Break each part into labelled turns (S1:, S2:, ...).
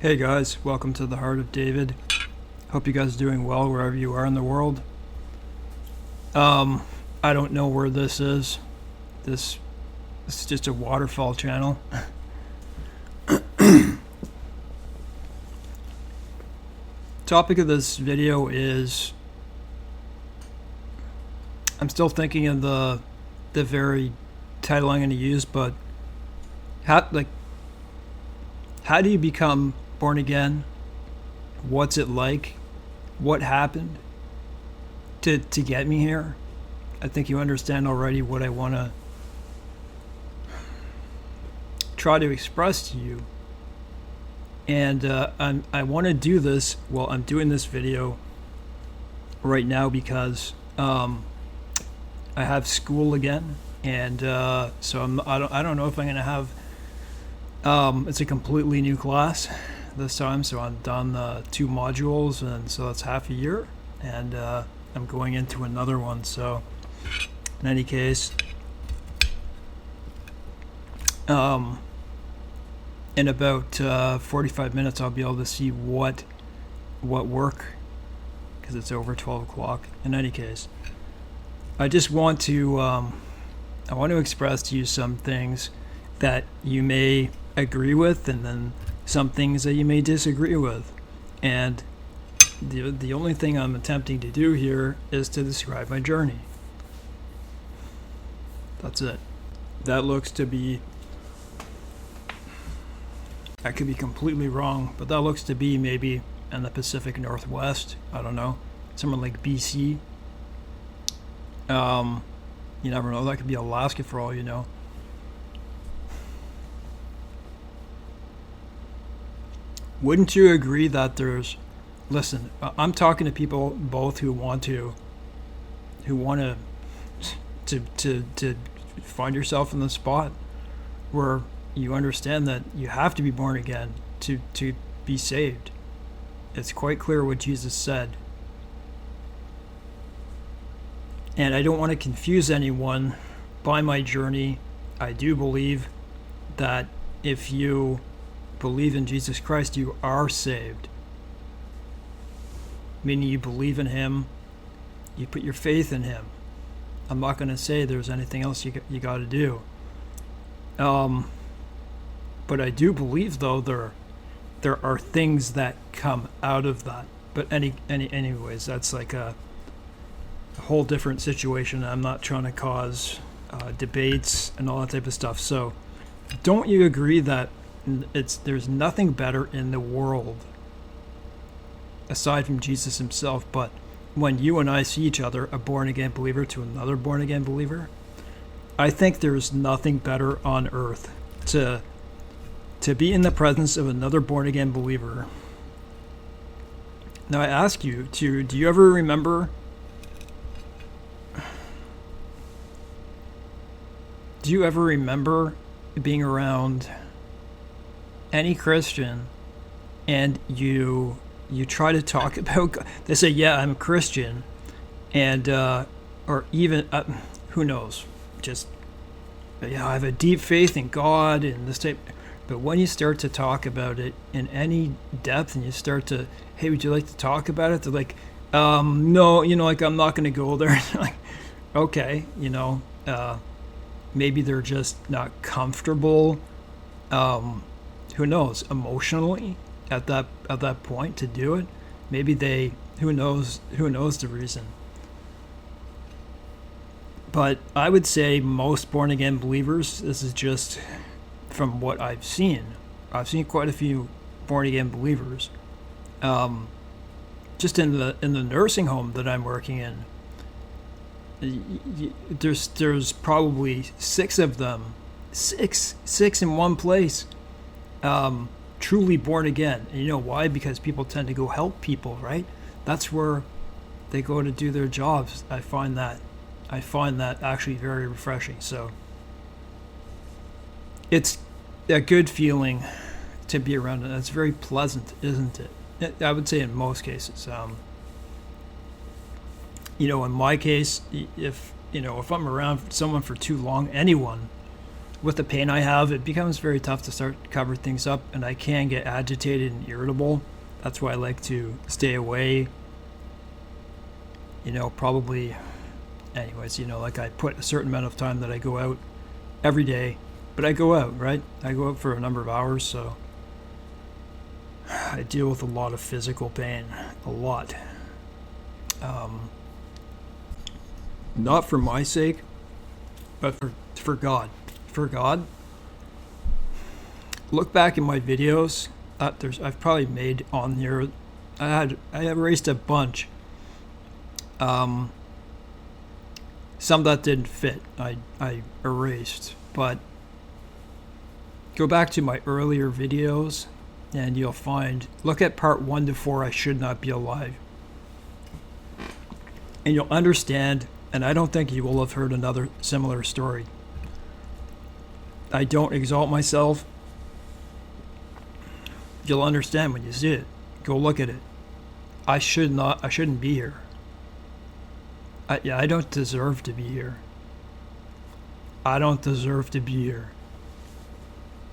S1: Hey guys, welcome to the Heart of David. Hope you guys are doing well wherever you are in the world. I don't know where this is. This is just a Waterfall channel. Topic of this video is, I'm still thinking of the very title I'm going to use, but how do you become born again? What's it like? What happened to get me here? I think you understand already what I want to try to express to you. And I want to do this. Well, I'm doing this video right now because I have school again, and so I don't know if I'm gonna have. It's a completely new class this time, so I'm done 2 modules, and so that's half a year, and I'm going into another one. So, in any case, in about 45 minutes, I'll be able to see what work, because it's over 12 o'clock. In any case, I just want to express to you some things that you may agree with, and then some things that you may disagree with. And the only thing I'm attempting to do here is to describe my journey. That's it. That looks to be, I could be completely wrong, but that looks to be maybe in the Pacific Northwest. I don't know, somewhere like BC. You never know, that could be Alaska for all you know. Wouldn't you agree that listen, I'm talking to people both who want to find yourself in the spot where you understand that you have to be born again to be saved. It's quite clear what Jesus said. And I don't want to confuse anyone by my journey. I do believe that if you believe in Jesus Christ, you are saved. Meaning you believe in Him, you put your faith in Him. I'm not going to say there's anything else you got to do. But I do believe, though, there are things that come out of that. But anyways, that's like a whole different situation. I'm not trying to cause debates and all that type of stuff. So, don't you agree that there's nothing better in the world aside from Jesus Himself, but when you and I see each other, a born-again believer to another born-again believer, I think there's nothing better on earth to be in the presence of another born-again believer. Now I ask you, do you ever remember, being around any Christian and you try to talk about God? They say, yeah, I'm a Christian, and or even who knows, just, yeah, I have a deep faith in God and this type. But when you start to talk about it in any depth, and you start to, hey, would you like to talk about it? They're like, no, like, I'm not going to go there. Like, okay, maybe they're just not comfortable. Who knows, emotionally at that point to do it. Maybe they, who knows the reason. But I would say most born again believers, this is just from what I've seen quite a few born again believers, just in the nursing home that I'm working in. There's probably 6 of them, six in one place, truly born again. And you know why? Because people tend to go help people, right? That's where they go to do their jobs. I find that actually very refreshing. So it's a good feeling to be around it. It's very pleasant, isn't it? I would say in most cases. In my case, if I'm around someone for too long, anyone, with the pain I have, it becomes very tough to start cover things up, and I can get agitated and irritable. That's why I like to stay away. Probably, anyways, like I put a certain amount of time that I go out every day, but I go out, right? I go out for a number of hours, so I deal with a lot of physical pain, a lot. Not for my sake, but for God. For God. Look back in my videos. I've probably made on here. I erased a bunch. Some that didn't fit. I erased, but go back to my earlier videos, and you'll find. Look at part 1 to 4. I should not be alive, and you'll understand. And I don't think you will have heard another similar story. I don't exalt myself. You'll understand when you see it. Go look at it. I shouldn't be here. I don't deserve to be here. I don't deserve to be here.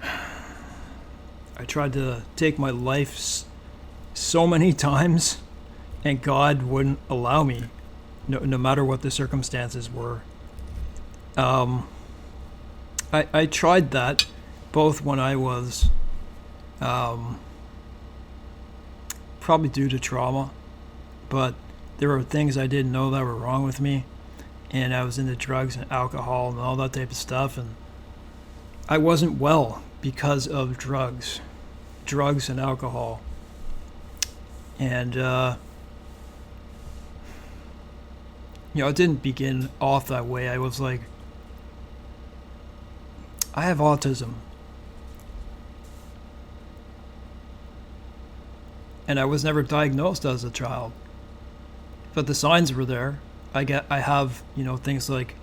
S1: I tried to take my life so many times, and God wouldn't allow me. No matter what the circumstances were. I tried that both when I was probably due to trauma, but there were things I didn't know that were wrong with me, and I was into drugs and alcohol and all that type of stuff, and I wasn't well because of drugs and alcohol. And it didn't begin off that way. I was like, I have autism. And I was never diagnosed as a child. But the signs were there. I have, things like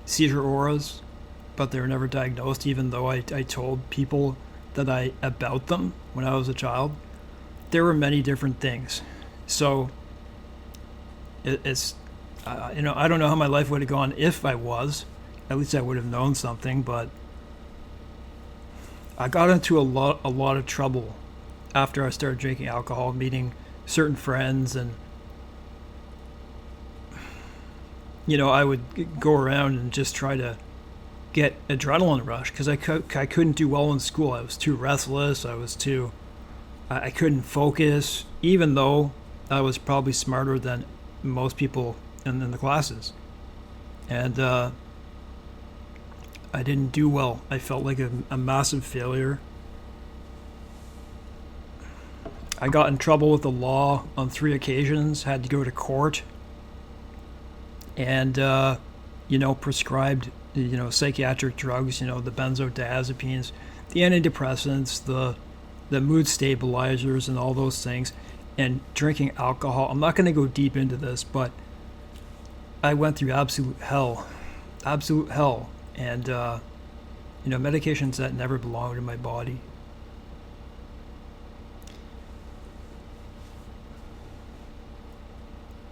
S1: seizure auras, but they were never diagnosed, even though I told people about them when I was a child. There were many different things. So it's I don't know how my life would have gone if I was. At least I would have known something, but I got into a lot of trouble after I started drinking alcohol, meeting certain friends, and I would go around and just try to get adrenaline rush because I couldn't do well in school. I was too restless. I couldn't focus, even though I was probably smarter than most people in the classes, and I didn't do well. I felt like a massive failure. I got in trouble with the law on 3 occasions, had to go to court, and prescribed psychiatric drugs, the benzodiazepines, the antidepressants, the mood stabilizers, and all those things, and drinking alcohol. I'm not going to go deep into this, but I went through absolute hell, and medications that never belonged in my body.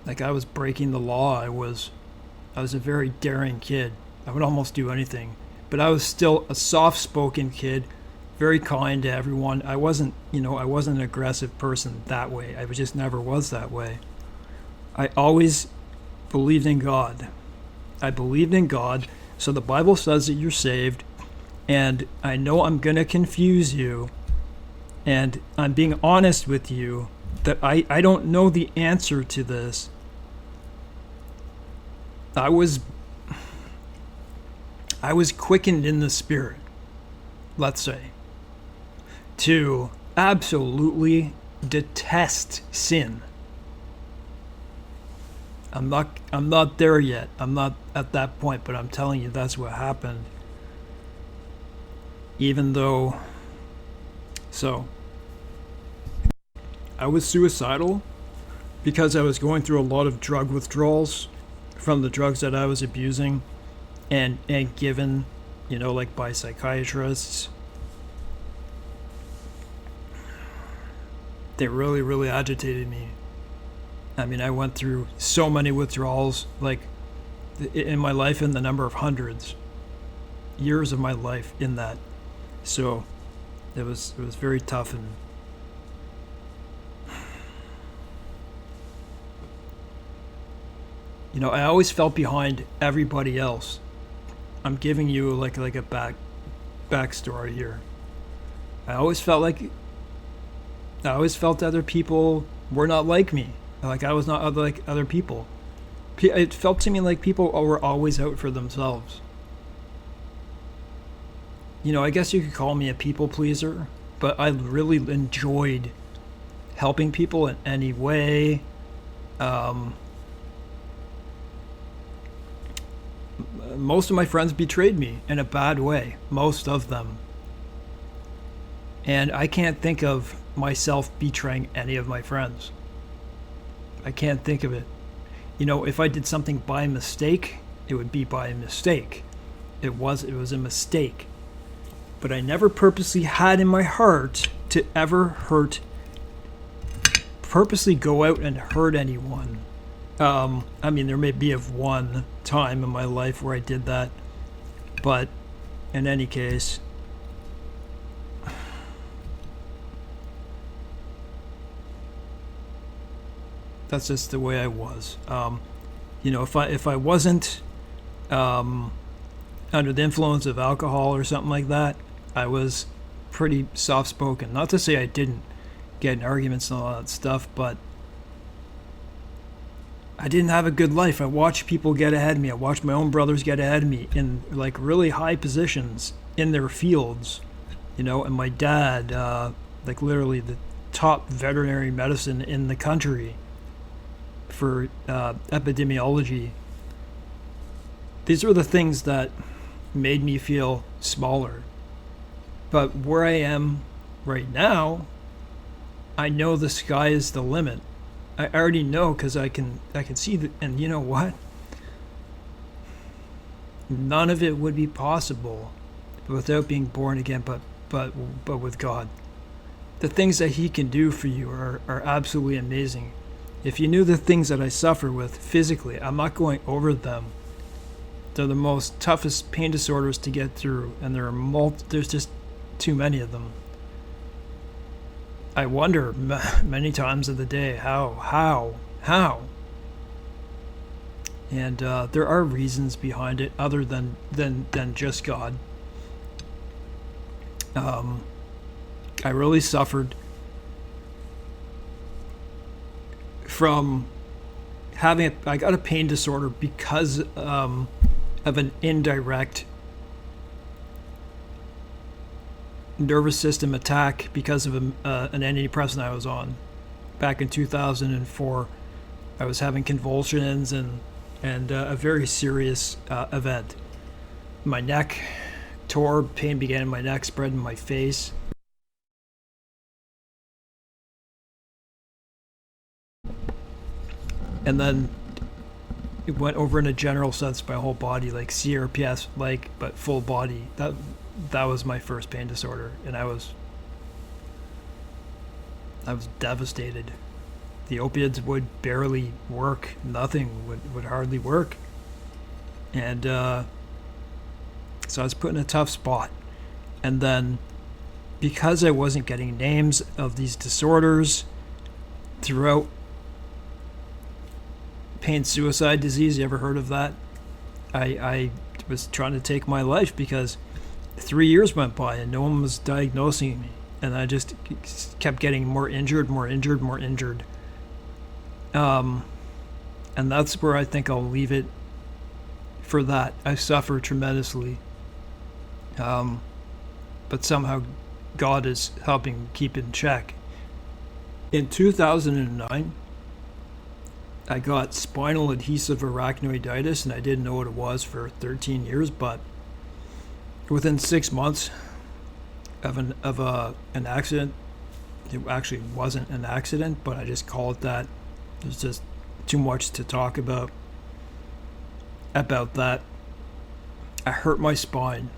S1: Like, I was breaking the law. I was a very daring kid. I would almost do anything, but I was still a soft-spoken kid, very kind to everyone. I wasn't an aggressive person that way. I just never was that way. I always believed in God. I believed in God. So the Bible says that you're saved, and I know I'm going to confuse you, and I'm being honest with you that I don't know the answer to this. I was quickened in the spirit, let's say, to absolutely detest sin. I'm not there yet. I'm not at that point, but I'm telling you that's what happened. Even though, so I was suicidal because I was going through a lot of drug withdrawals from the drugs that I was abusing and given, like by psychiatrists. They really, really agitated me. I mean, I went through so many withdrawals, like in my life, in the number of hundreds. years of my life in that. So it was very tough. And I always felt behind everybody else. I'm giving you like a backstory here. I always felt other people were not like me. Like I was not like other people. It felt to me like people were always out for themselves. I guess you could call me a people pleaser, but I really enjoyed helping people in any way. Most of my friends betrayed me in a bad way, most of them. And I can't think of myself betraying any of my friends. I can't think of it. If I did something by mistake, it would be by mistake. It was a mistake. But I never purposely had in my heart to ever purposely go out and hurt anyone. There may be one time in my life where I did that, but in any case, that's just the way I was. If I wasn't under the influence of alcohol or something like that, I was pretty soft-spoken. Not to say I didn't get in arguments and all that stuff, but I didn't have a good life. I watched people get ahead of me. I watched my own brothers get ahead of me in like really high positions in their fields, and my dad, like literally the top veterinary medicine in the country for epidemiology. These were the things that made me feel smaller. But where I am right now, I know the sky is the limit. I already know because I can see that. And you know what? None of it would be possible without being born again, but with God. The things that He can do for you are absolutely amazing. If you knew the things that I suffer with physically, I'm not going over them. They're the most toughest pain disorders to get through, and there's just too many of them. I wonder many times of the day how, and there are reasons behind it other than just God. I really suffered from I got a pain disorder because of an indirect nervous system attack because of an antidepressant I was on. Back in 2004, I was having convulsions and a very serious event. My neck tore, pain began in my neck, spread in my face. And then it went over in a general sense my whole body, like CRPS, but full body. That was my first pain disorder, and I was devastated. The opiates would barely work. Nothing would hardly work. And so I was put in a tough spot. And then because I wasn't getting names of these disorders throughout pain suicide disease, you ever heard of that? I was trying to take my life because 3 years went by and no one was diagnosing me, and I just kept getting more injured. And that's where I think I'll leave it for that. I suffer tremendously, but somehow God is helping keep it in check. In 2009, I got spinal adhesive arachnoiditis, and I didn't know what it was for 13 years, but within 6 months of an accident, it actually wasn't an accident, but I just call it that. There's just too much to talk about that. I hurt my spine,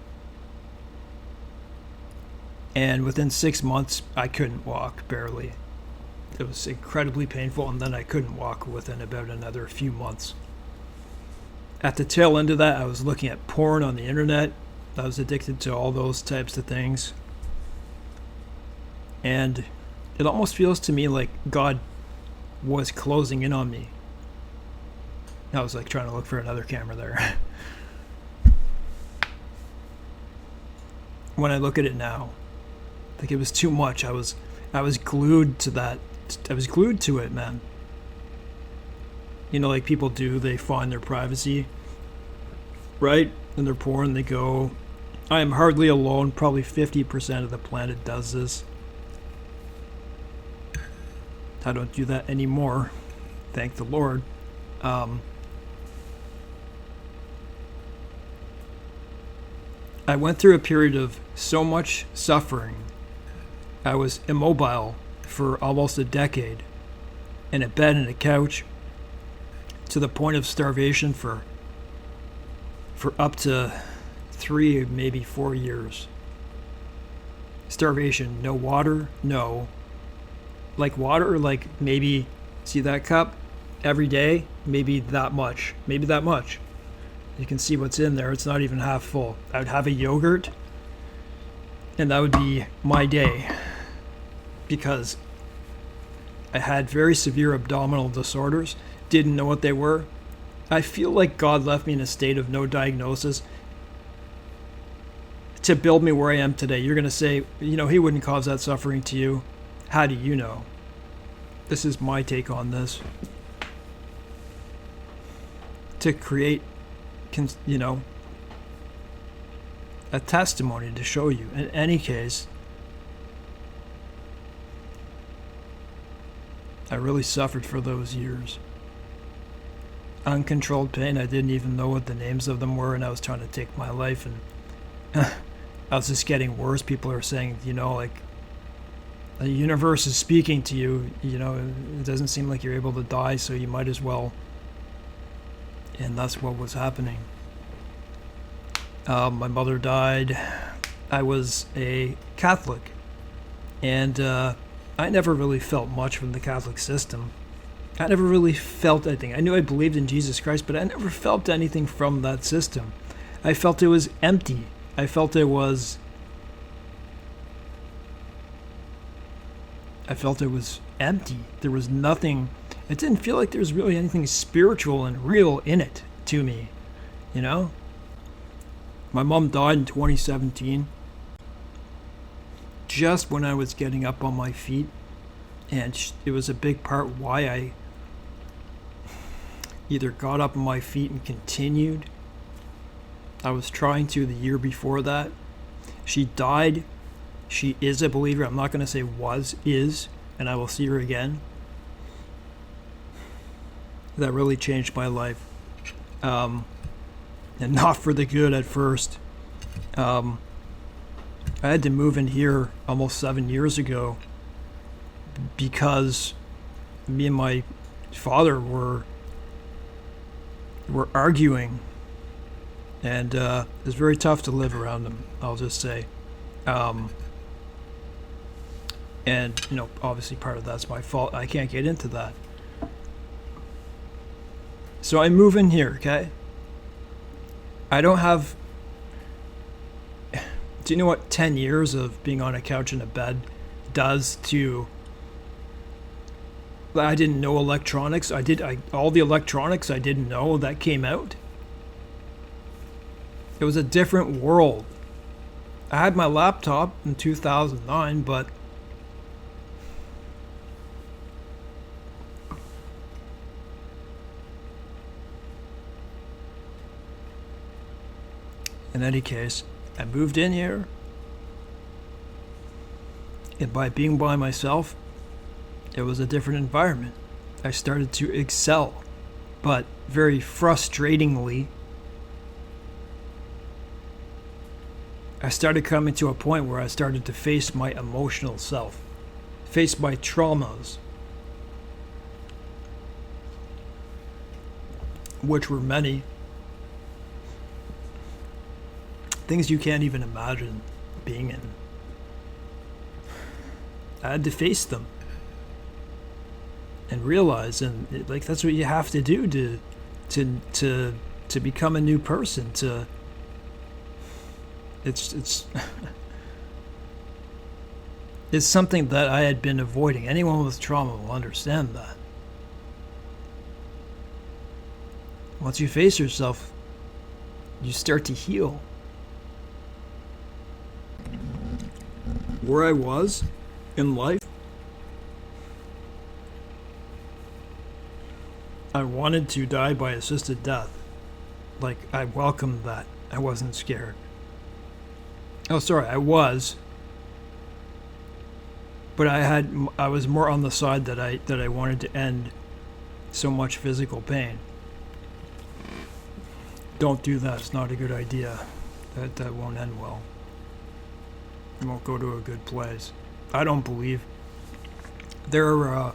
S1: and within 6 months, I couldn't walk, barely. It was incredibly painful, and then I couldn't walk within about another few months. At the tail end of that, I was looking at porn on the internet, I was addicted to all those types of things. And it almost feels to me like God was closing in on me. I was like trying to look for another camera there. When I look at it now, like it was too much. I was glued to that. I was glued to it, man. You know, like people do, they find their privacy, right? And they're poor and they go, I am hardly alone. Probably 50% of the planet does this. I don't do that anymore. Thank the Lord. I went through a period of so much suffering. I was immobile for almost a decade, in a bed and a couch, to the point of starvation for up to 3, maybe 4 years. Starvation, no water, no. Like water, like maybe, see that cup? Every day, maybe that much. Maybe that much. You can see what's in there. It's not even half full. I would have a yogurt, and that would be my day, because I had very severe abdominal disorders, didn't know what they were. I feel like God left me in a state of no diagnosis to build me where I am today. You're going to say, you know, he wouldn't cause that suffering to you. How do you know? This is my take on this. To create, you know, a testimony to show you. In any case, I really suffered for those years. Uncontrolled pain. I didn't even know what the names of them were, and I was trying to take my life, and I was just getting worse. People are saying, you know, like, the universe is speaking to you. You know, it doesn't seem like you're able to die, so you might as well. And that's what was happening. My mother died. I was a Catholic, and I never really felt much from the Catholic system. I never really felt anything. I knew I believed in Jesus Christ, but I never felt anything from that system. I felt it was empty. I felt it was empty. There was nothing. It didn't feel like there was really anything spiritual and real in it to me, you know? My mom died in 2017, just when I was getting up on my feet, and it was a big part why I either got up on my feet and continued. I was trying to the year before that. She died. She is a believer. I'm not going to say was, is, and I will see her again. That really changed my life. And not for the good at first. I had to move in here almost 7 years ago because me and my father were arguing, and it was very tough to live around him, I'll just say. And, you know, obviously part of that's my fault. I can't get into that. So I move in here, okay? I don't have... Do you know what 10 years of being on a couch in a bed does to... I didn't know electronics. All the electronics I didn't know that came out. It was a different world. I had my laptop in 2009, but... In any case, I moved in here, and by being by myself, it was a different environment. I started to excel, but very frustratingly, I started coming to a point where I started to face my emotional self, face my traumas, which were many. Things you can't even imagine being in. I had to face them and realize, and like that's what you have to do to become a new person. To It's it's something that I had been avoiding. Anyone with trauma will understand that. Once you face yourself, you start to heal. Where I was in life, I wanted to die by assisted death. Like, I welcomed that. I wasn't scared. Oh, sorry, I was. But I was more on the side that I wanted to end so much physical pain. Don't do that. It's not a good idea. That won't end well. It won't go to a good place. I don't believe. There are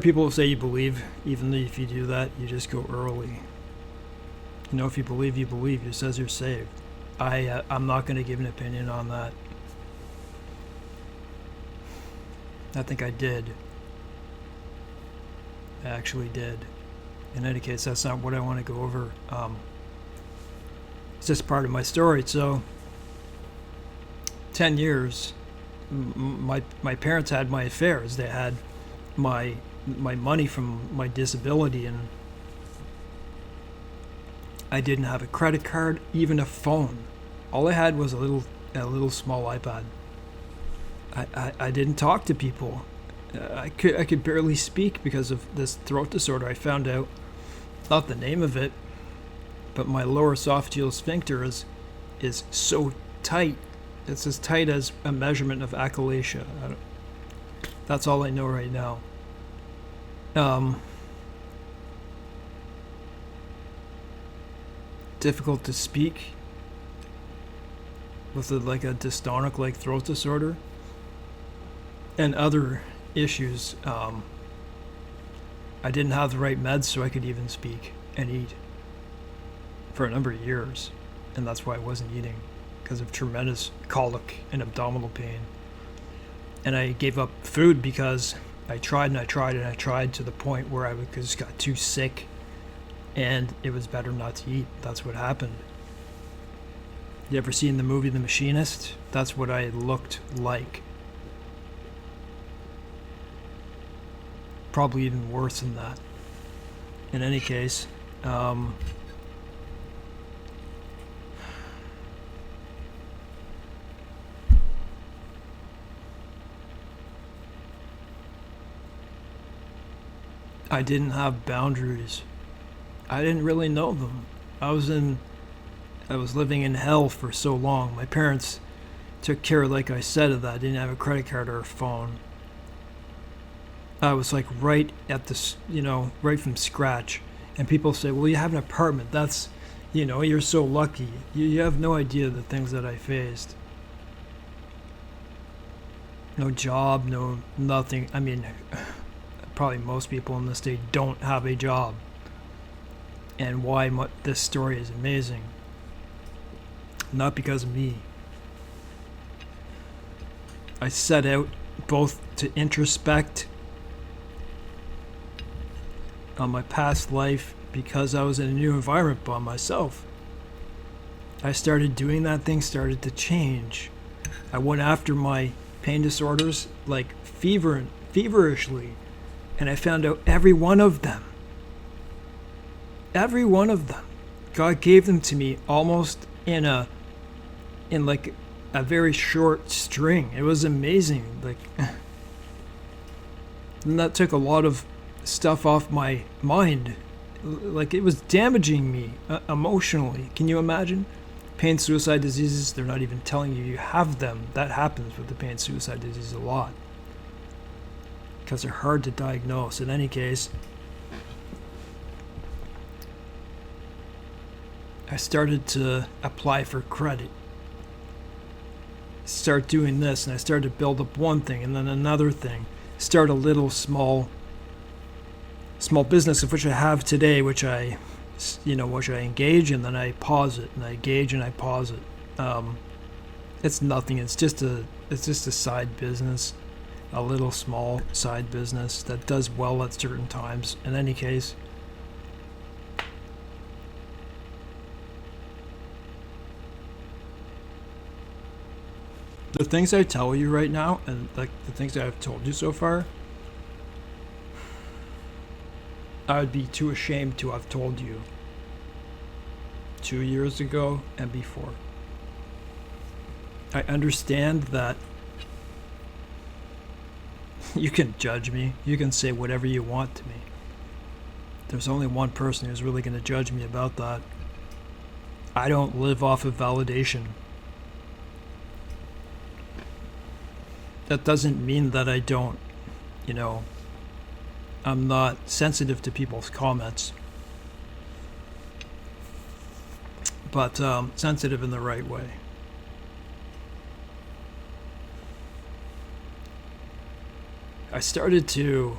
S1: people who say you believe, even if you do that, you just go early. You know, if you believe, you believe. It says you're saved. I'm not going to give an opinion on that. I think I did. I actually did. In any case, that's not what I want to go over. It's just part of my story. So, 10 years, my parents had my affairs. They had my money from my disability, and I didn't have a credit card, even a phone. All I had was a little small iPad. I didn't talk to people. I could barely speak because of this throat disorder. I found out, not the name of it, but my lower esophageal sphincter is so tight. It's as tight as a measurement of achalasia. That's all I know right now. Difficult to speak with a dystonic like throat disorder and other issues. I didn't have the right meds so I could even speak and eat for a number of years, and that's why I wasn't eating, because of tremendous colic and abdominal pain. And I gave up food because I tried and I tried and I tried to the point where I just got too sick, and it was better not to eat. That's what happened. You ever seen the movie The Machinist? That's what I looked like. Probably even worse than that. In any case, I didn't have boundaries. I didn't really know them. I was living in hell for so long. My parents took care, like I said, of that. I didn't have a credit card or a phone. I was like right at this, right from scratch. And people say, well, you have an apartment. That's, you're so lucky. You have no idea the things that I faced. No job, no nothing. I mean, probably most people in the state don't have a job. And why this story is amazing. Not because of me. I set out both to introspect on my past life because I was in a new environment by myself. I started doing that, things started to change. I went after my pain disorders like feverishly, and I found out every one of them. Every one of them. God gave them to me almost in a very short string. It was amazing. And that took a lot of stuff off my mind. Like, it was damaging me emotionally. Can you imagine? Pain, suicide diseases, they're not even telling you have them. That happens with the pain, suicide disease a lot, because they're hard to diagnose. In any case, I started to apply for credit. Start doing this, and I started to build up one thing and then another thing. Start a little small business, of which I have today, which I engage, and then I pause it, and I engage and I pause it. It's nothing. It's just a side business, a little small side business that does well at certain times. In any case, The things I tell you right now, and like the things that I've told you so far, I would be too ashamed to have told you 2 years ago and before. I understand that you can judge me. You can say whatever you want to me. There's only one person who's really going to judge me about that. I don't live off of validation. That doesn't mean that I don't, I'm not sensitive to people's comments. But sensitive in the right way. I started to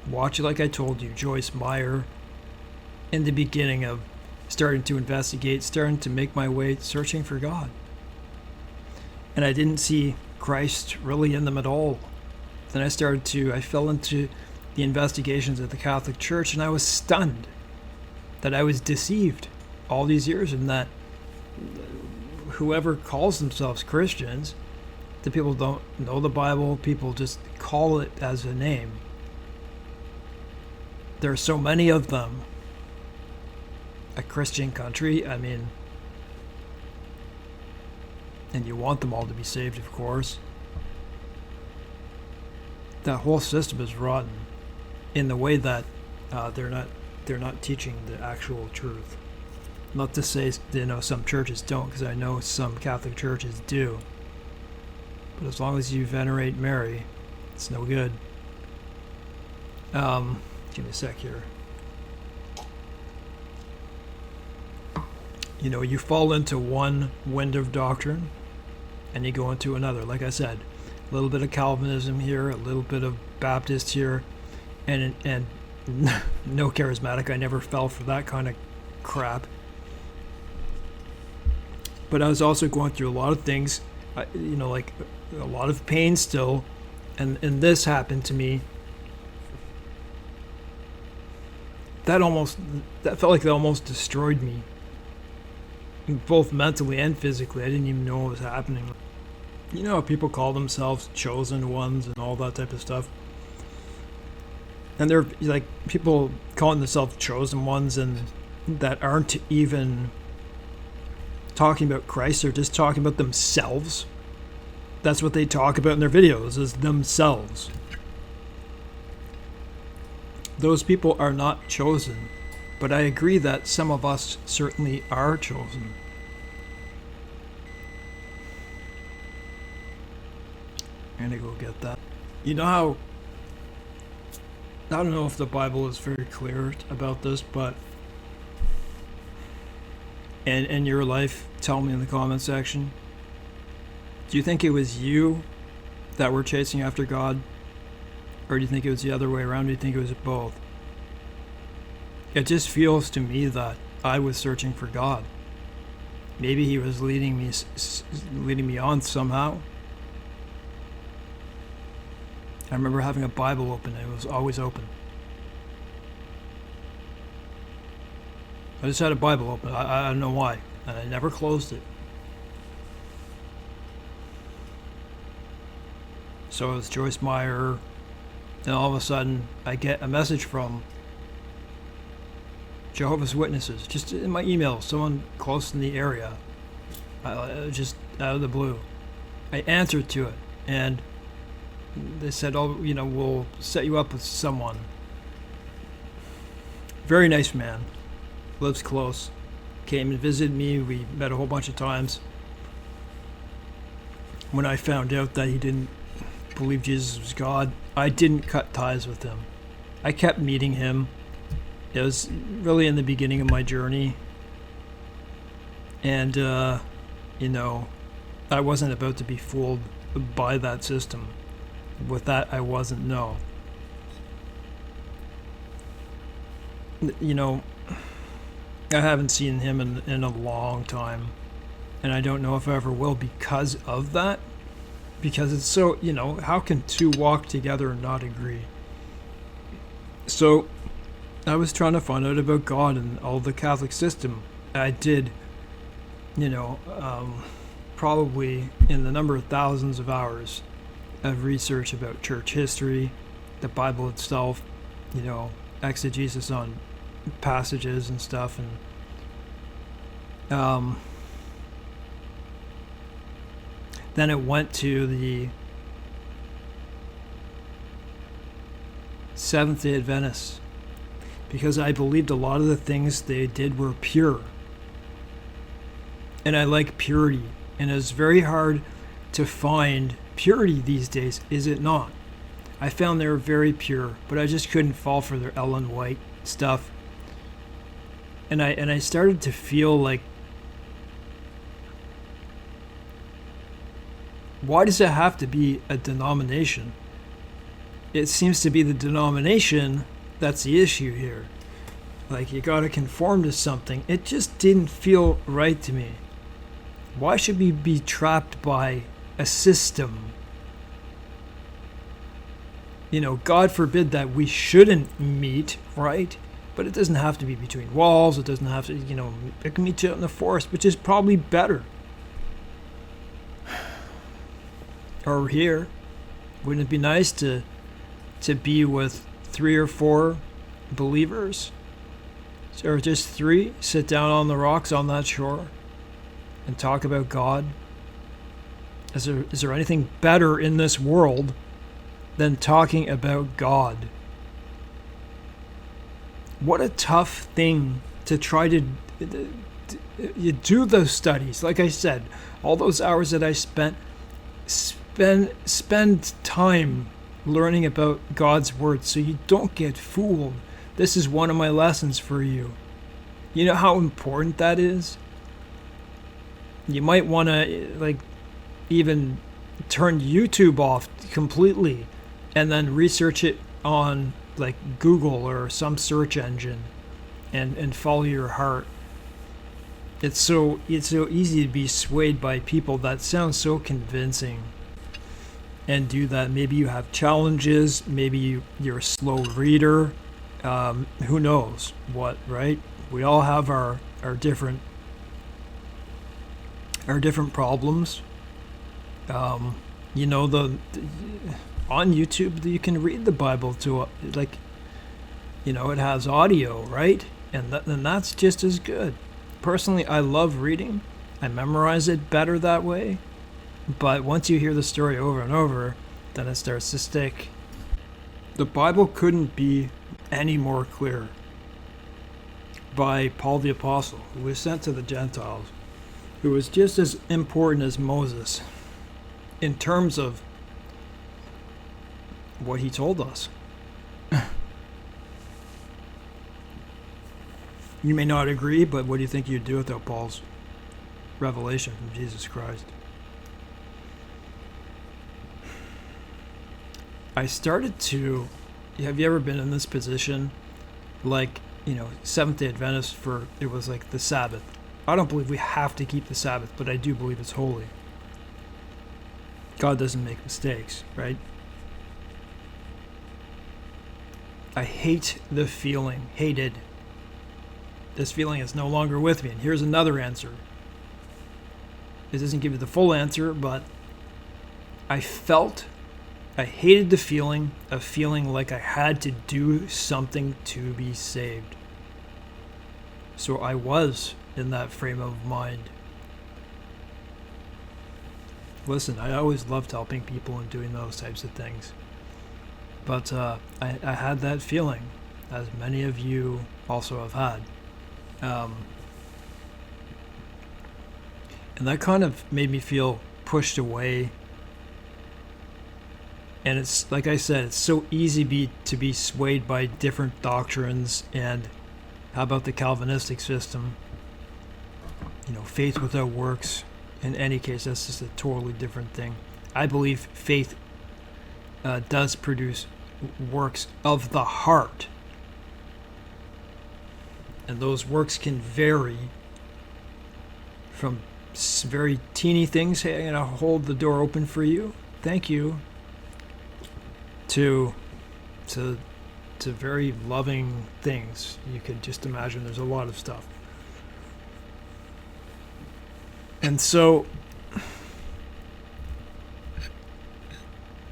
S1: watch, like I told you, Joyce Meyer in the beginning of starting to investigate, starting to make my way searching for God. And I didn't see Christ really in them at all. Then I fell into the investigations of the Catholic Church, and I was stunned that I was deceived all these years, and that whoever calls themselves Christians, the people don't know the Bible, people just call it as a name. There are so many of them. A Christian country, and you want them all to be saved, of course. That whole system is rotten in the way that they're not teaching the actual truth. Not to say some churches don't, because I know some Catholic churches do. But as long as you venerate Mary, it's no good. Give me a sec here. You fall into one wind of doctrine and you go into another. Like I said, a little bit of Calvinism here, a little bit of Baptist here, and no charismatic. I never fell for that kind of crap. But I was also going through a lot of things, like a lot of pain still, and this happened to me. That felt like that almost destroyed me, both mentally and physically. I didn't even know what was happening. How people call themselves chosen ones and all that type of stuff. And they're like people calling themselves chosen ones and that aren't even talking about Christ, they're just talking about themselves. That's what they talk about in their videos, is themselves. Those people are not chosen, but I agree that some of us certainly are chosen. I'm gonna go get that. How, I don't know if the Bible is very clear about this, but in your life, tell me in the comment section, do you think it was you that were chasing after God? Or do you think it was the other way around? Do you think it was both? It just feels to me that I was searching for God. Maybe he was leading me on somehow. I remember having a Bible open, and it was always open. I just had a Bible open. I don't know why. And I never closed it. So it's Joyce Meyer. And all of a sudden, I get a message from Jehovah's Witnesses, just in my email, someone close in the area, just out of the blue. I answered to it, and they said, we'll set you up with someone. Very nice man, lives close, came and visited me, we met a whole bunch of times. When I found out that he didn't believe Jesus was God, I didn't cut ties with him. I kept meeting him. It was really in the beginning of my journey. And, I wasn't about to be fooled by that system. With that, I wasn't, no. I haven't seen him in a long time. And I don't know if I ever will because of that. Because it's so, how can two walk together and not agree? So, I was trying to find out about God and all the Catholic system. I did, probably in the number of thousands of hours of research about church history, the Bible itself, exegesis on passages and stuff, and then it went to the Seventh-day Adventists, because I believed a lot of the things they did were pure. And I like purity. And it's very hard to find purity these days, is it not? I found they were very pure, but I just couldn't fall for their Ellen White stuff. And I started to feel like, why does it have to be a denomination? It seems to be the denomination that's the issue here. Like, you gotta conform to something. It just didn't feel right to me. Why should we be trapped by a system? God forbid that we shouldn't meet, right? But it doesn't have to be between walls. It doesn't have to, it can meet you out in the forest, which is probably better. Or here. Wouldn't it be nice to be with 3 or 4 believers? Or just 3? Sit down on the rocks on that shore and talk about God? Is there anything better in this world than talking about God? What a tough thing to try to you do those studies. Like I said, all those hours that I spend time learning about God's word so you don't get fooled. This is one of my lessons for you. You know how important that is? You might want to even turn YouTube off completely and then research it on Google or some search engine and follow your heart. It's so easy to be swayed by people that sound so convincing and do that. Maybe you have challenges, maybe you're a slow reader, who knows what, right? We all have our different problems. On YouTube you can read the Bible to it has audio, right? And that's just as good. Personally, I love reading. I memorize it better that way. But once you hear the story over and over, then it starts to stick. The Bible couldn't be any more clear. By Paul the Apostle, who was sent to the Gentiles, who was just as important as Moses in terms of what he told us. You may not agree, but what do you think you'd do without Paul's revelation from Jesus Christ? I started to... Have you ever been in this position? Seventh-day Adventist it was the Sabbath. I don't believe we have to keep the Sabbath, but I do believe it's holy. God doesn't make mistakes, right? I hate the feeling. Hated. This feeling is no longer with me. And here's another answer. It doesn't give you the full answer, but I hated the feeling of feeling like I had to do something to be saved. So I was in that frame of mind. Listen, I always loved helping people and doing those types of things. But I had that feeling, as many of you also have had. And that kind of made me feel pushed away. And it's, like I said, it's so easy to be swayed by different doctrines. And how about the Calvinistic system? Faith without works. In any case, that's just a totally different thing. I believe faith does produce works of the heart. And those works can vary from very teeny things. Hey, I'm going to hold the door open for you. Thank you. To very loving things. You could just imagine there's a lot of stuff. And so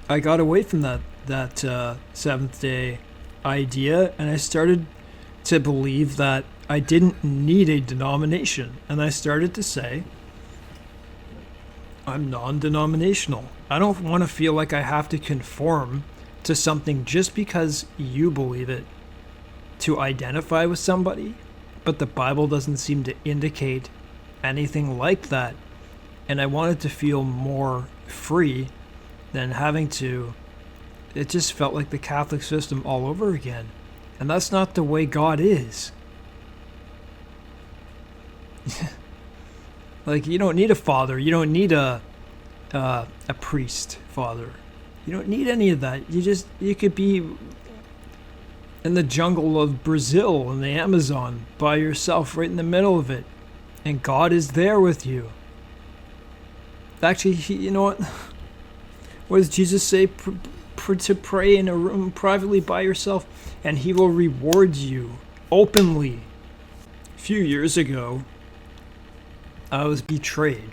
S1: I got away from that Seventh Day idea, and I started to believe that I didn't need a denomination, and I started to say, I'm non-denominational. I don't want to feel like I have to conform to something just because you believe it to identify with somebody, but the Bible doesn't seem to indicate anything like that. And I wanted to feel more free than having to. It just felt like the Catholic system all over again. And that's not the way God is. Like, you don't need a father. You don't need a priest father. You don't need any of that. You could be in the jungle of Brazil in the Amazon by yourself, right in the middle of it, and God is there with you. Actually, you know what? What does Jesus say? To pray in a room privately by yourself, and He will reward you openly. A few years ago, I was betrayed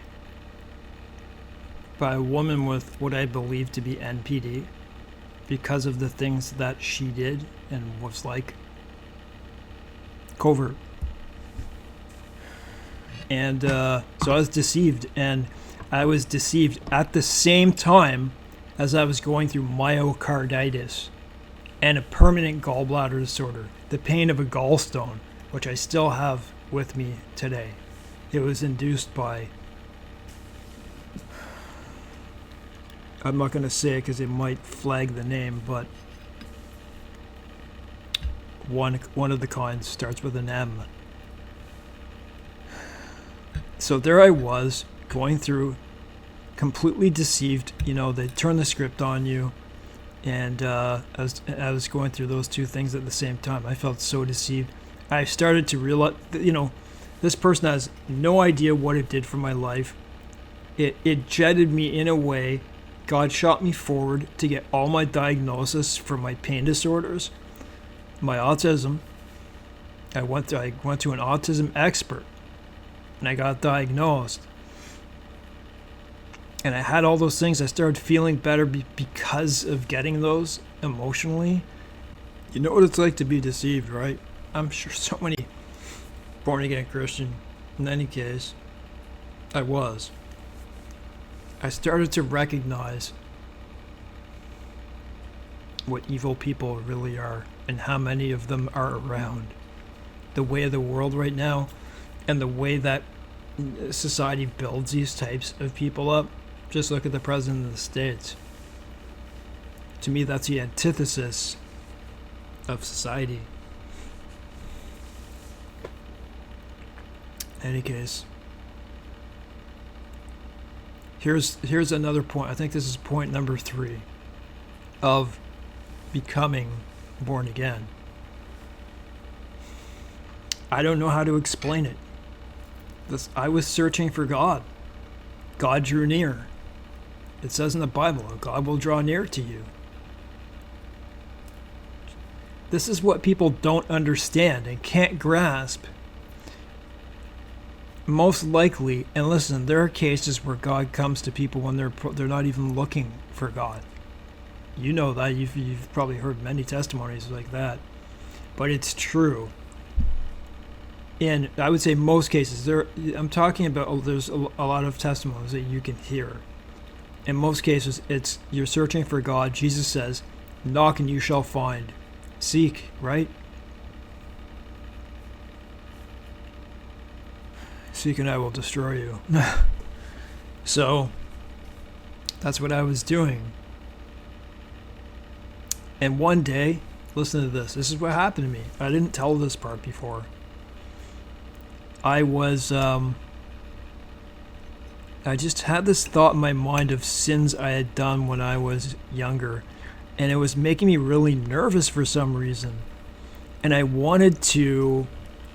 S1: by a woman with what I believe to be NPD because of the things that she did and was like covert. And so I was deceived, and I was deceived at the same time as I was going through myocarditis and a permanent gallbladder disorder, the pain of a gallstone, which I still have with me today. It was induced by, I'm not going to say it because it might flag the name, but one of the kinds starts with an M. So there I was, going through, completely deceived. You know, they turn the script on you, and I was going through those two things at the same time. I felt so deceived. I started to realize that, you know, this person has no idea what it did for my life. It jetted me in a way. God shot me forward to get all my diagnosis for my pain disorders, my autism. I went to an autism expert, and I got diagnosed. And I had all those things. I started feeling better because of getting those emotionally. You know what it's like to be deceived, right? I'm sure so many born-again Christian. In any case, I was. I started to recognize what evil people really are and how many of them are around. The way of the world right now and the way that society builds these types of people up. Just look at the President of the States. To me, that's the antithesis of society. In any case, here's another point. I think this is point number 3 of becoming born again. I don't know how to explain it. I was searching for God. God drew near. It says in the Bible, God will draw near to you. This is what people don't understand and can't grasp. Most likely, and listen, there are cases where God comes to people when they're not even looking for God. You know that. You've probably heard many testimonies like that. But it's true. In, I would say, most cases, I'm talking about, there's a lot of testimonies that you can hear. In most cases, it's you're searching for God. Jesus says, knock and you shall find. Seek, right? Seek and I will destroy you. So, that's what I was doing. And one day, listen to this. This is what happened to me. I didn't tell this part before. I was, I just had this thought in my mind of sins I had done when I was younger. And it was making me really nervous for some reason. And I wanted to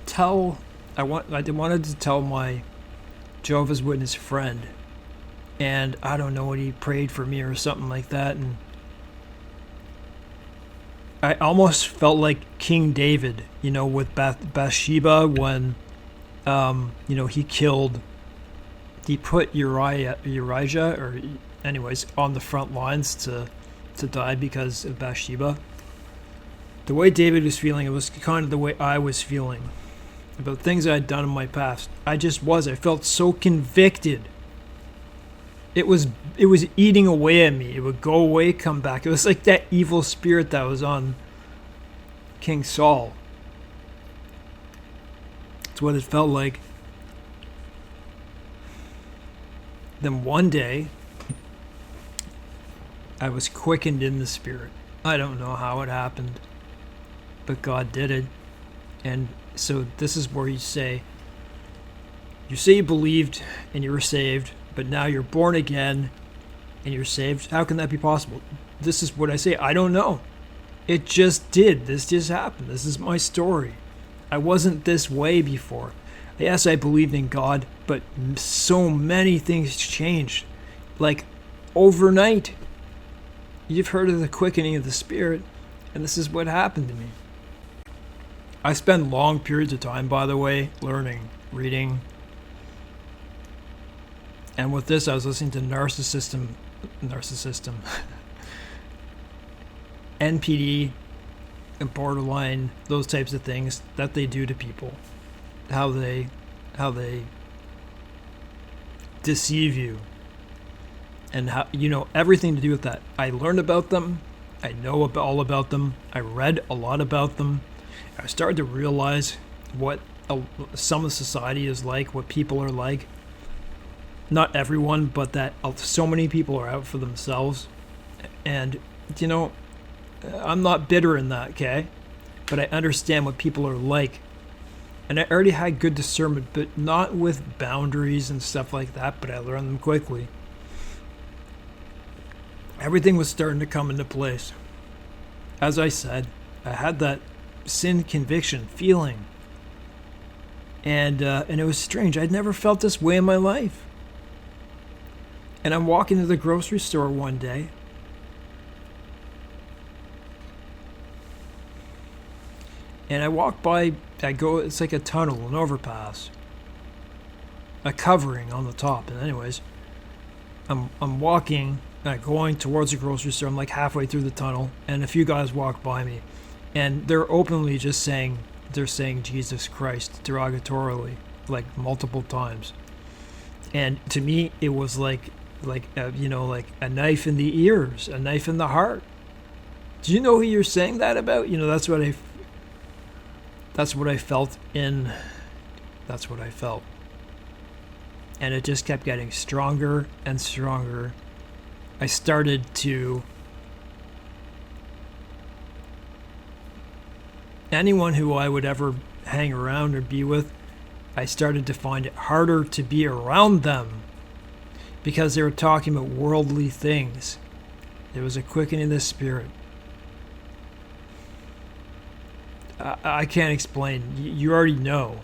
S1: tell, I wanted to tell my Jehovah's Witness friend. And I don't know what he prayed for me or something like that. And I almost felt like King David, you know, with Bathsheba when, you know, he put Uriah, or anyways, on the front lines to to die because of Bathsheba. The way David was feeling, it was kind of the way I was feeling about things I had done in my past. I felt so convicted. It was eating away at me. It would go away, come back. It was like that evil spirit that was on King Saul. That's what it felt like. Then one day, I was quickened in the spirit. I don't know how it happened, but God did it. And so this is where you say you believed and you were saved, but now you're born again and you're saved. How can that be possible? This is what I say. I don't know. It just did. This just happened. This is my story. I wasn't this way before. Yes, I believed in God, but so many things changed. Like overnight. You've heard of the quickening of the spirit, and this is what happened to me. I spend long periods of time, by the way, learning, reading. And with this, I was listening to Narcissism, NPD, and borderline, those types of things that they do to people. How they deceive you. And how, everything to do with that. I learned about them. I know all about them. I read a lot about them. I started to realize what some of society is like, what people are like. Not everyone, but that so many people are out for themselves. And, I'm not bitter in that, okay? But I understand what people are like. And I already had good discernment, but not with boundaries and stuff like that, but I learned them quickly. Everything was starting to come into place. As I said, I had that sin conviction feeling. And it was strange. I'd never felt this way in my life. And I'm walking to the grocery store one day. And I walk by, it's like a tunnel, an overpass. A covering on the top. And anyways, I'm walking, going towards the grocery store. I'm like halfway through the tunnel, and a few guys walk by me. And they're openly just saying Jesus Christ derogatorily, like multiple times. And to me, it was like a knife in the ears, a knife in the heart. Do you know who you're saying that about? That's what I felt in. That's what I felt. And it just kept getting stronger and stronger. I started to. Anyone who I would ever hang around or be with, I started to find it harder to be around them because they were talking about worldly things. There was a quickening of the spirit. I can't explain. You already know.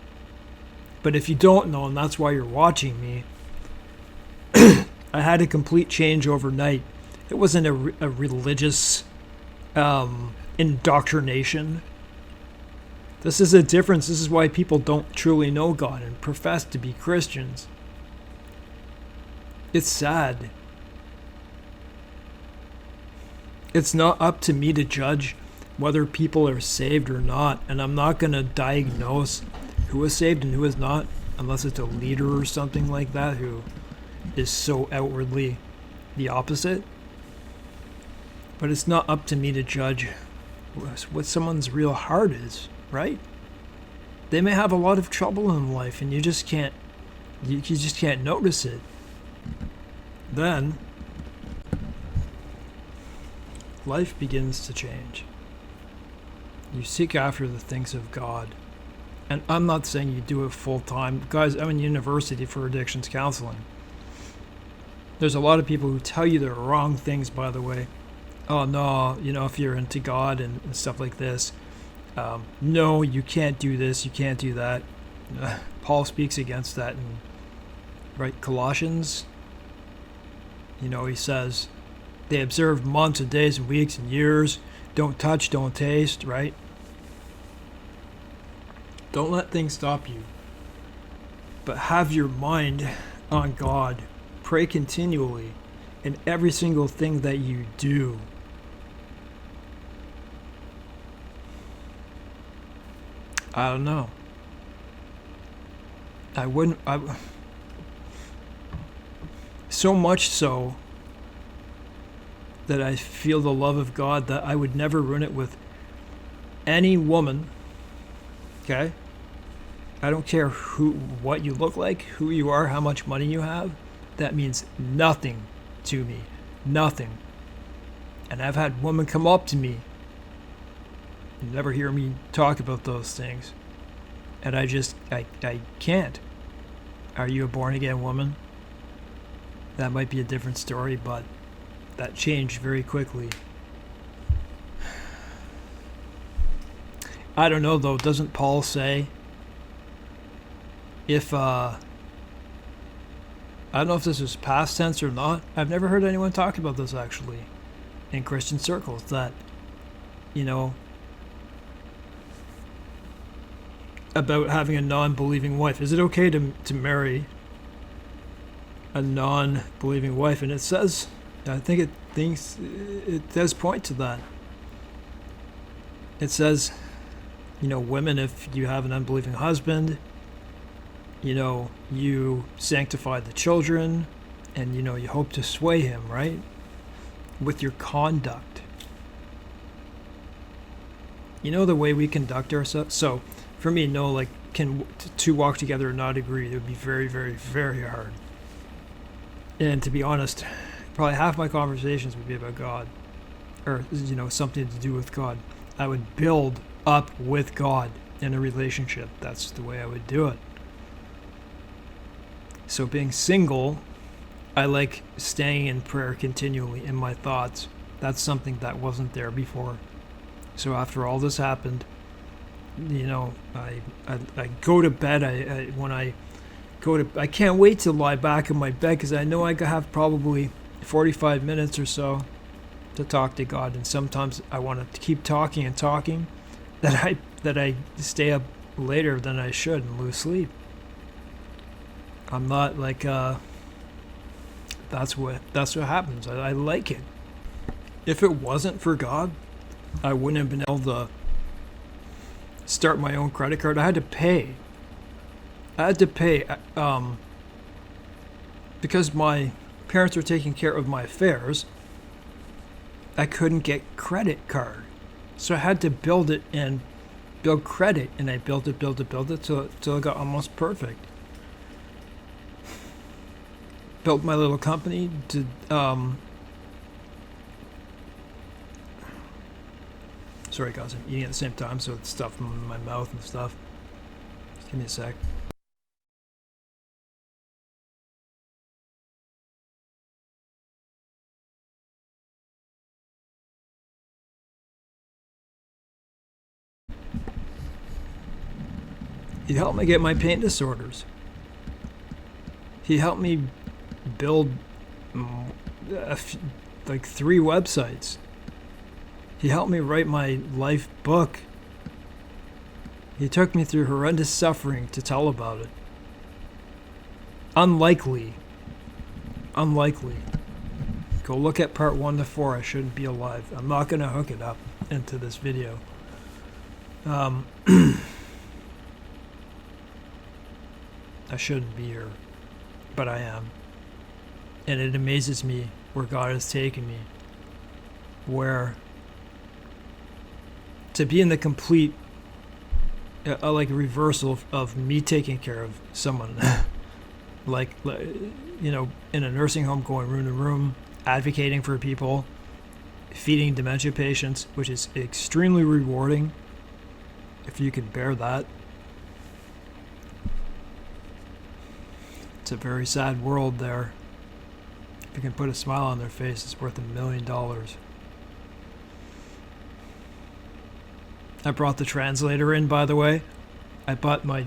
S1: But if you don't know, and that's why you're watching me, I had a complete change overnight. It wasn't a religious indoctrination. This is a difference. This is why people don't truly know God and profess to be Christians. It's sad. It's not up to me to judge whether people are saved or not, and I'm not going to diagnose who is saved and who is not unless it's a leader or something like that who is so outwardly the opposite. But it's not up to me to judge what someone's real heart is, right? They may have a lot of trouble in life and you just can't notice it. Then life begins to change. You seek after the things of God. And I'm not saying you do it full time. Guys, I'm in university for addictions counseling. There's a lot of people who tell you the wrong things, by the way. Oh, no, if you're into God and stuff like this. No, you can't do this, you can't do that. Paul speaks against that in Colossians. He says, they observe months and days and weeks and years. Don't touch, don't taste, right? Don't let things stop you. But have your mind on God. Pray continually in every single thing that you do. I don't know. I wouldn't. So much so that I feel the love of God that I would never ruin it with any woman. Okay? I don't care what you look like, who you are, how much money you have. That means nothing to me. Nothing. And I've had women come up to me. You never hear me talk about those things. And I can't. Are you a born-again woman? That might be a different story, but that changed very quickly. I don't know, though. Doesn't Paul say if, I don't know if this is past tense or not. I've never heard anyone talk about this, actually, in Christian circles, that, you know, about having a non-believing wife. Is it okay to marry a non-believing wife? And it says, I think it does point to that. It says, you know, women, if you have an unbelieving husband, you know, you sanctify the children, and, you know, you hope to sway him, right? With your conduct. You know, the way we conduct ourselves. So, for me, no, like, can two walk together and not agree? It would be very, very, very hard. And to be honest, probably half my conversations would be about God, or, you know, something to do with God. I would build up with God in a relationship. That's the way I would do it. So being single, I like staying in prayer continually in my thoughts. That's something that wasn't there before. So after all this happened, you know, I go to bed. I can't wait to lie back in my bed, because I know I have probably 45 minutes or so to talk to God, and sometimes I want to keep talking and talking, that I stay up later than I should and lose sleep. I'm not like that's what happens. I like it. If it wasn't for God, I wouldn't have been able to start my own credit card. I had to pay because my parents were taking care of my affairs. I couldn't get credit card, so I had to build it and build credit, and I built it till it got almost perfect. Built my little company to sorry guys, I'm eating at the same time, so it's stuff in my mouth and stuff. Just give me a sec. He helped me get my pain disorders. He helped me build like 3 websites. He helped me write my life book. He took me through horrendous suffering to tell about it. Unlikely. Go look at part 1 to 4. I shouldn't be alive. I'm not going to hook it up into this video. I shouldn't be here, but I am. And it amazes me where God has taken me. Where to be in the complete like reversal of me taking care of someone like, you know, in a nursing home, going room to room, advocating for people, feeding dementia patients, which is extremely rewarding if you can bear that. It's a very sad world there. If you can put a smile on their face, it's worth $1 million. I brought the translator in, by the way. I bought my,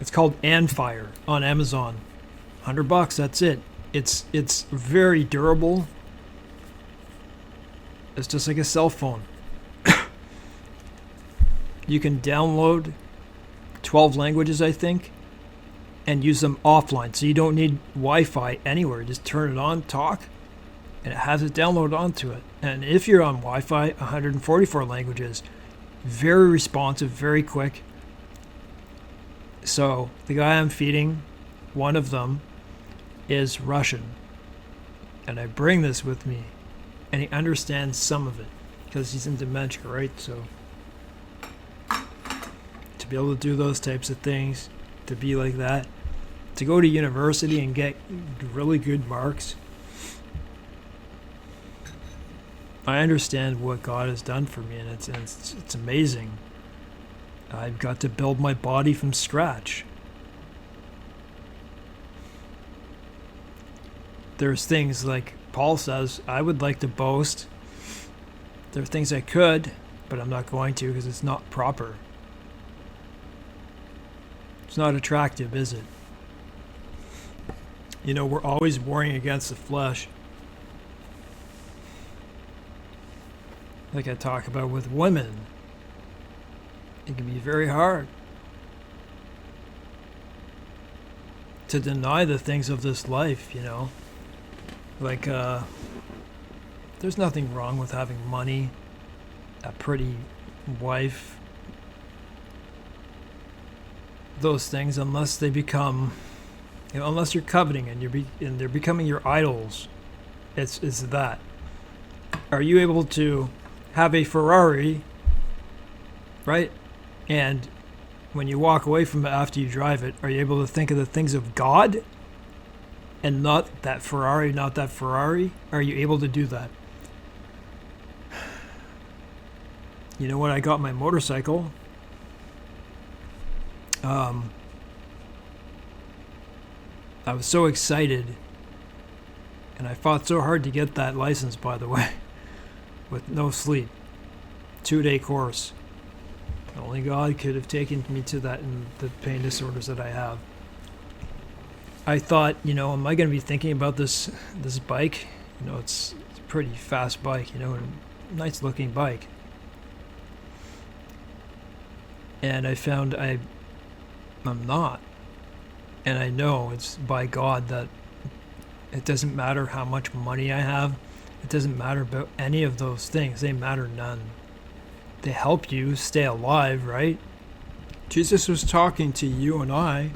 S1: it's called Anfire on Amazon. $100, that's it. It's very durable. It's just like a cell phone. You can download 12 languages, I think, and use them offline. So you don't need Wi-Fi anywhere. Just turn it on, talk, and it has it download onto it. And if you're on Wi-Fi, 144 languages, very responsive, very quick. So the guy I'm feeding, one of them, is Russian. And I bring this with me. And he understands some of it because he's in dementia, right? So to be able to do those types of things, to be like that, to go to university and get really good marks, I understand what God has done for me, and it's amazing. I've got to build my body from scratch. There's things like Paul says, I would like to boast. There are things I could, but I'm not going to because it's not proper. It's not attractive, is it? You know, we're always warring against the flesh. Like I talk about with women. It can be very hard to deny the things of this life, you know. Like, there's nothing wrong with having money, a pretty wife, those things, unless they become, you know, unless you're coveting and they're becoming your idols. It's that. Are you able to have a Ferrari, right? And when you walk away from it after you drive it, are you able to think of the things of God and not that Ferrari, not that Ferrari? Are you able to do that? You know, when I got my motorcycle, I was so excited, and I fought so hard to get that license, by the way, with no sleep. 2-day course. Only God could have taken me to that and the pain disorders that I have. I thought, you know, am I going to be thinking about this bike? You know, it's a pretty fast bike, you know, and a nice looking bike. And I found I'm not. And I know it's by God that it doesn't matter how much money I have. It doesn't matter about any of those things. They matter none. They help you stay alive, right? Jesus was talking to you and I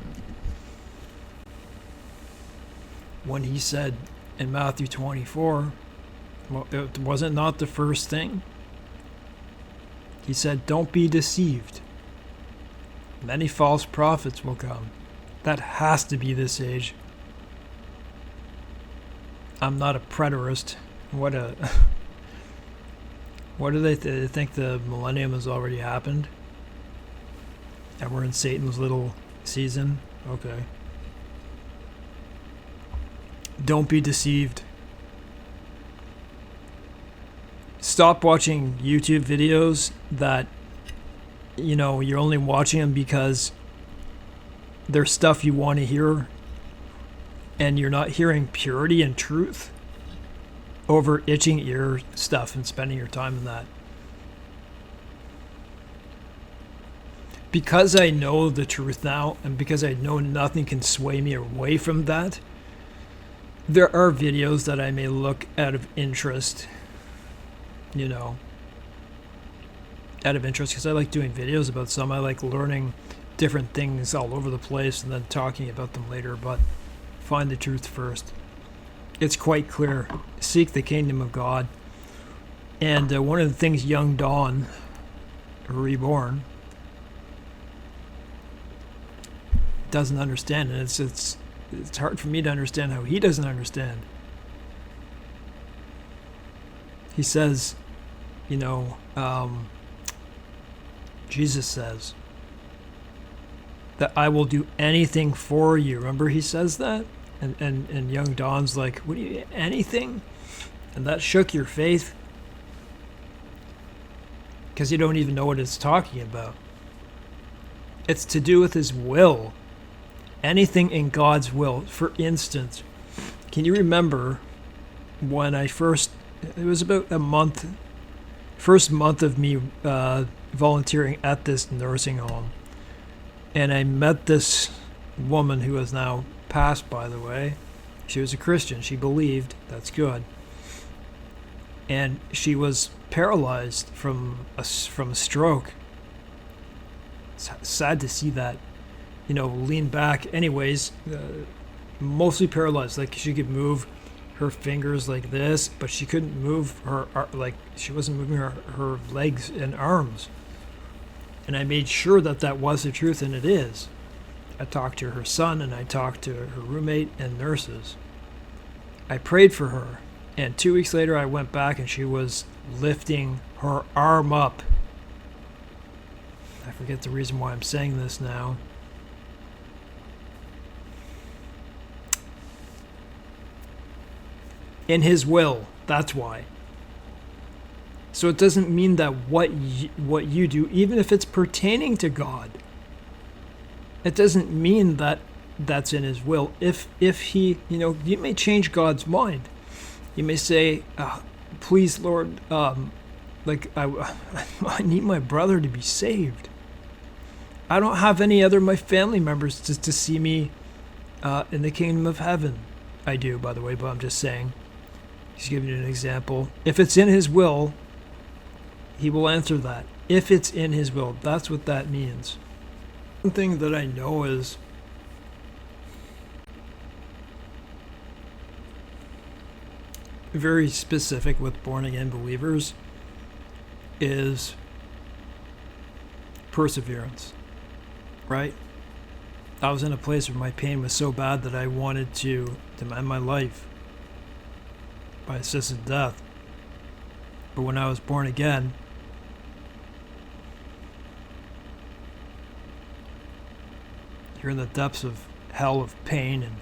S1: when he said in Matthew 24, well, it wasn't not the first thing. He said, don't be deceived. Many false prophets will come. That has to be this age. I'm not a preterist. What do they think the millennium has already happened? And we're in Satan's little season? Okay. Don't be deceived. Stop watching YouTube videos that, you know, you're only watching them because they're stuff you want to hear and you're not hearing purity and truth over itching ear stuff and spending your time in that. Because I know the truth now, and because I know nothing can sway me away from that, there are videos that I may look out of interest, you know, out of interest, because I like doing videos about some. I like learning different things all over the place and then talking about them later, but find the truth first. It's quite clear. Seek the kingdom of God. And one of the things young Dawn, reborn, doesn't understand, and it's hard for me to understand how he doesn't understand. He says, you know, Jesus says that I will do anything for you. Remember he says that? And young Dawn's like, what do you, anything? And that shook your faith? Because you don't even know what it's talking about. It's to do with his will. Anything in God's will. For instance, can you remember when it was about first month of me volunteering at this nursing home, and I met this woman who has now passed, by the way. She was a Christian. She believed. That's good. And she was paralyzed from a stroke. It's sad to see that, lean back. Anyways, mostly paralyzed. Like, she could move her fingers like this, but she couldn't move her, like, she wasn't moving her legs and arms. And I made sure that was the truth, and it is. I talked to her son, and I talked to her roommate and nurses. I prayed for her, and 2 weeks later I went back and she was lifting her arm up. I forget the reason why I'm saying this now. In his will, that's why. So it doesn't mean that what you do, even if it's pertaining to God, it doesn't mean that that's in his will. If he, you may change God's mind. You may say, please, Lord, I need my brother to be saved. I don't have any other my family members to see me in the kingdom of heaven. I do, by the way, but I'm just saying. He's giving you an example. If it's in his will, he will answer that. If it's in his will, that's what that means. One thing that I know is very specific with born-again believers is perseverance, right? I was in a place where my pain was so bad that I wanted to end my life by assisted death. But when I was born again, you're in the depths of hell, of pain and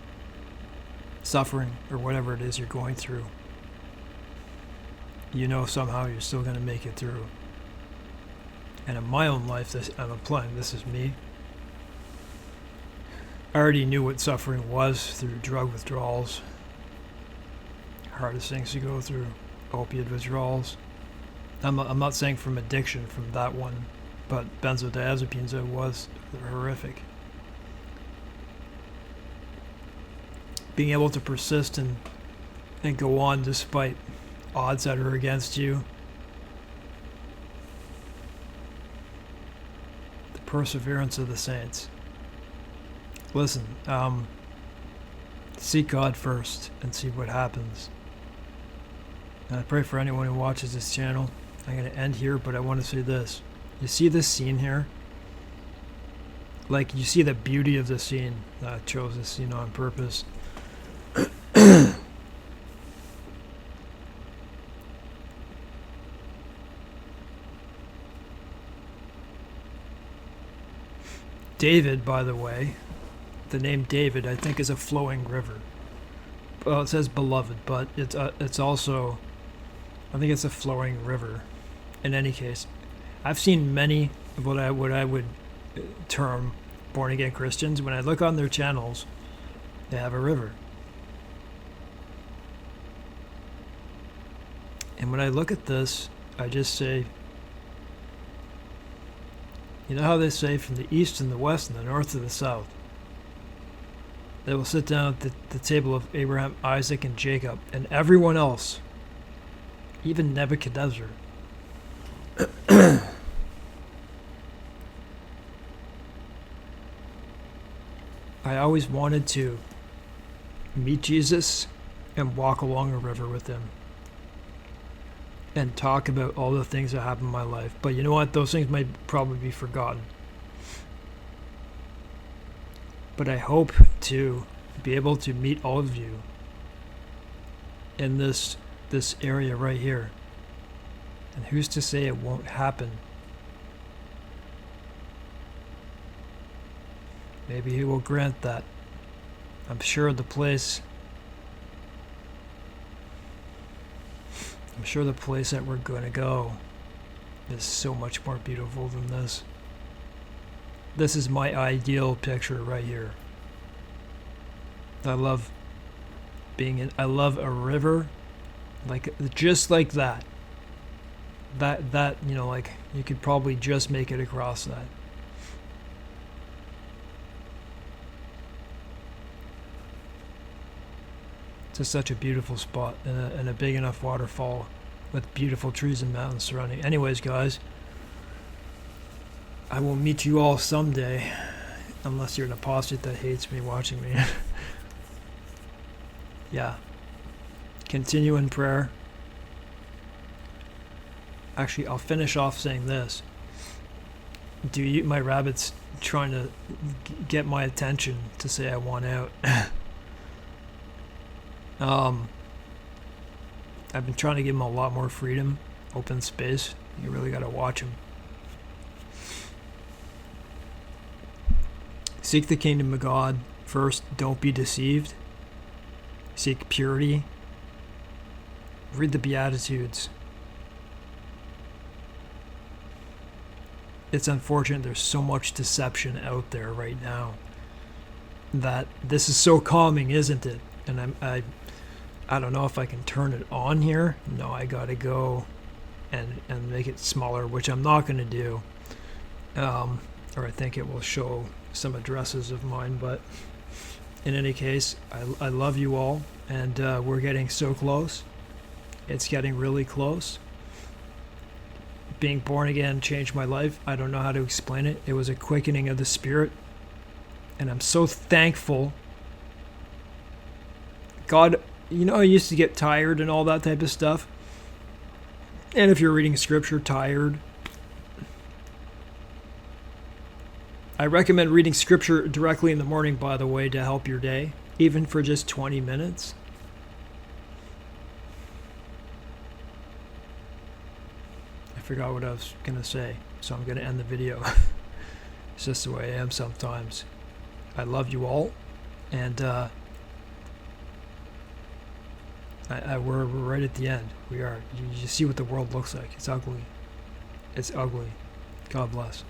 S1: suffering, or whatever it is you're going through. Somehow you're still going to make it through. And in my own life, I'm applying, this is me. I already knew what suffering was through drug withdrawals. Hardest things to go through, opiate withdrawals. I'm not saying from addiction, from that one, but benzodiazepines, it was horrific. Being able to persist and go on despite odds that are against you. The perseverance of the saints. Listen, seek God first and see what happens. And I pray for anyone who watches this channel. I'm going to end here, but I want to say this. You see this scene here? Like, you see the beauty of the scene. I chose this scene on purpose. David, by the way, the name David, I think, is a flowing river. Well, it says beloved, but it's also, I think it's a flowing river. In any case, I've seen many of what I would term born-again Christians. When I look on their channels, they have a river. And when I look at this, I just say, you know how they say from the east and the west and the north to the south? They will sit down at the table of Abraham, Isaac, and Jacob, and everyone else, even Nebuchadnezzar. I always wanted to meet Jesus and walk along a river with him and talk about all the things that happened in my life. But you know what? Those things might probably be forgotten. But I hope to be able to meet all of you in this area right here. And who's to say it won't happen? Maybe he will grant that. I'm sure the place that we're going to go is so much more beautiful than this. This is my ideal picture right here. I love I love a river, like just like that. That like you could probably just make it across that. It's such a beautiful spot and a big enough waterfall with beautiful trees and mountains surrounding. Anyways, guys, I will meet you all someday, unless you're an apostate that hates me watching me. Yeah. Continue in prayer. Actually, I'll finish off saying this. My rabbit's trying to get my attention to say I want out. I've been trying to give him a lot more freedom, open space. You really gotta watch him. Seek the kingdom of God first. Don't be deceived. Seek purity. Read the Beatitudes. It's unfortunate there's so much deception out there right now that this is so calming, isn't it? And I don't know if I can turn it on here. No, I gotta go and make it smaller, which I'm not gonna do. Or I think it will show some addresses of mine, but in any case, I love you all, and we're getting so close. It's getting really close. Being born again changed my life. I don't know how to explain it. It was a quickening of the spirit, and I'm so thankful. God, I used to get tired and all that type of stuff. And if you're reading scripture tired, I recommend reading scripture directly in the morning, by the way, to help your day, even for just 20 minutes. I forgot what I was going to say, so I'm going to end the video. It's just the way I am sometimes. I love you all, and we're right at the end. We are. You see what the world looks like. It's ugly. It's ugly. God bless.